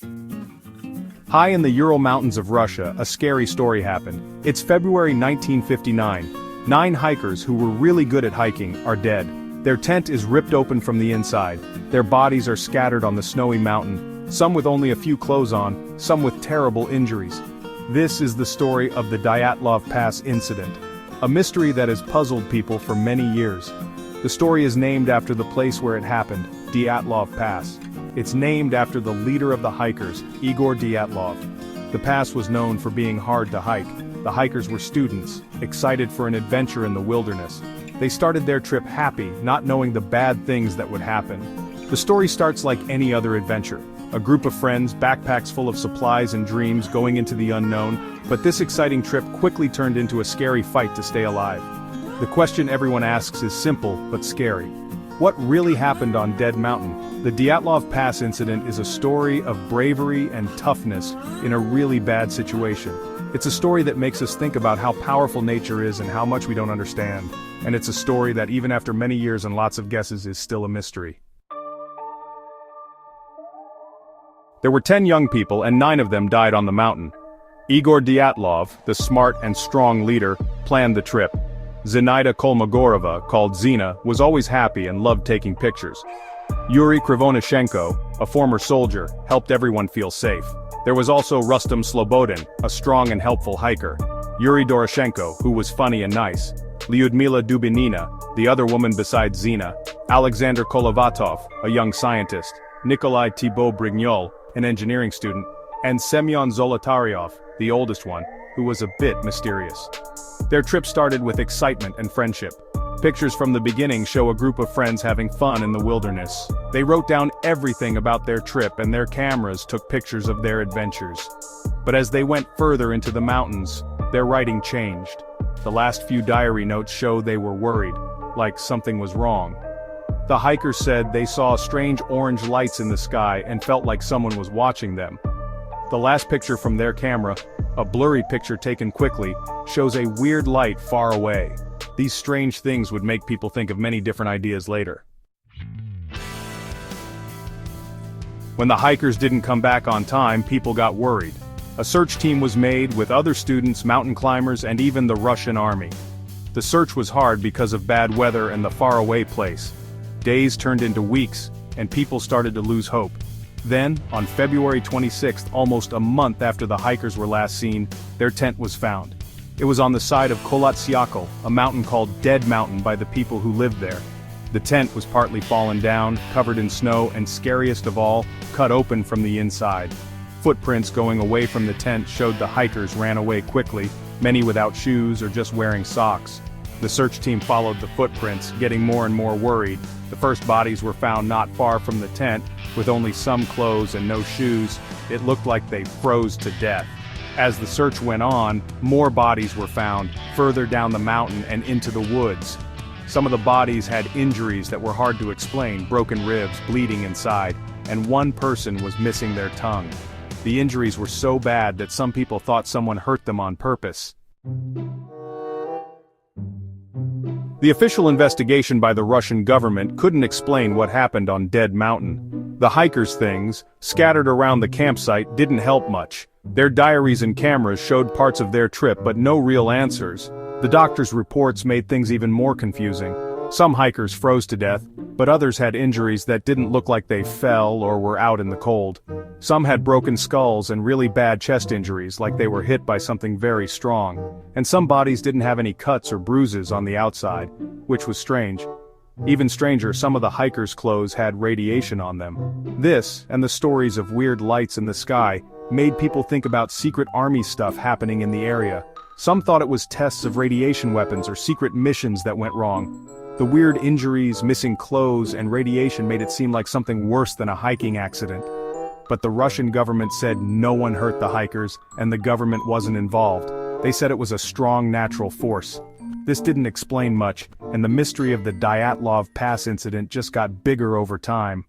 High in the Ural Mountains of Russia, a scary story happened. It's February 1959. 9 hikers who were really good at hiking are dead. Their tent is ripped open from the inside. Their bodies are scattered on the snowy mountain, some with only a few clothes on, some with terrible injuries. This is the story of the Dyatlov Pass Incident, a mystery that has puzzled people for many years. The story is named after the place where it happened, Dyatlov Pass. It's named after the leader of the hikers, Igor Dyatlov. The pass was known for being hard to hike. The hikers were students, excited for an adventure in the wilderness. They started their trip happy, not knowing the bad things that would happen. The story starts like any other adventure. A group of friends, backpacks full of supplies and dreams going into the unknown, but this exciting trip quickly turned into a scary fight to stay alive. The question everyone asks is simple, but scary. What really happened on Dead Mountain? The Dyatlov Pass Incident is a story of bravery and toughness in a really bad situation. It's a story that makes us think about how powerful nature is and how much we don't understand. And it's a story that even after many years and lots of guesses is still a mystery. There were 10 young people and 9 of them died on the mountain. Igor Dyatlov, the smart and strong leader, planned the trip. Zinaida Kolmogorova, called Zina, was always happy and loved taking pictures. Yuri Krivonyshenko, a former soldier, helped everyone feel safe. There was also Rustam Slobodin, a strong and helpful hiker. Yuri Doroshenko, who was funny and nice. Lyudmila Dubinina, the other woman besides Zina. Alexander Kolovatov, a young scientist. Nikolai Thibault Brignol, an engineering student. And Semyon Zolotaryov, the oldest one, who was a bit mysterious. Their trip started with excitement and friendship. Pictures from the beginning show a group of friends having fun in the wilderness. They wrote down everything about their trip and their cameras took pictures of their adventures. But as they went further into the mountains, their writing changed. The last few diary notes show they were worried, like something was wrong. The hikers said they saw strange orange lights in the sky and felt like someone was watching them. The last picture from their camera, a blurry picture taken quickly, shows a weird light far away. These strange things would make people think of many different ideas later. When the hikers didn't come back on time, people got worried. A search team was made with other students, mountain climbers, and even the Russian army. The search was hard because of bad weather and the faraway place. Days turned into weeks, and people started to lose hope. Then, on February 26th, almost a month after the hikers were last seen, their tent was found. It was on the side of Kolotsiakal, a mountain called Dead Mountain by the people who lived there. The tent was partly fallen down, covered in snow, and scariest of all, cut open from the inside. Footprints going away from the tent showed the hikers ran away quickly, many without shoes or just wearing socks. The search team followed the footprints, getting more and more worried. The first bodies were found not far from the tent, with only some clothes and no shoes. It looked like they froze to death. As the search went on, more bodies were found, further down the mountain and into the woods. Some of the bodies had injuries that were hard to explain, broken ribs, bleeding inside, and one person was missing their tongue. The injuries were so bad that some people thought someone hurt them on purpose. The official investigation by the Russian government couldn't explain what happened on Dead Mountain. The hikers' things, scattered around the campsite, didn't help much. Their diaries and cameras showed parts of their trip but no real answers. The doctors' reports made things even more confusing. Some hikers froze to death, but others had injuries that didn't look like they fell or were out in the cold. Some had broken skulls and really bad chest injuries, like they were hit by something very strong. And some bodies didn't have any cuts or bruises on the outside, which was strange. Even stranger, some of the hikers' clothes had radiation on them. This, and the stories of weird lights in the sky, made people think about secret army stuff happening in the area. Some thought it was tests of radiation weapons or secret missions that went wrong. The weird injuries, missing clothes, and radiation made it seem like something worse than a hiking accident. But the Russian government said no one hurt the hikers, and the government wasn't involved. They said it was a strong natural force. This didn't explain much, and the mystery of the Dyatlov Pass incident just got bigger over time.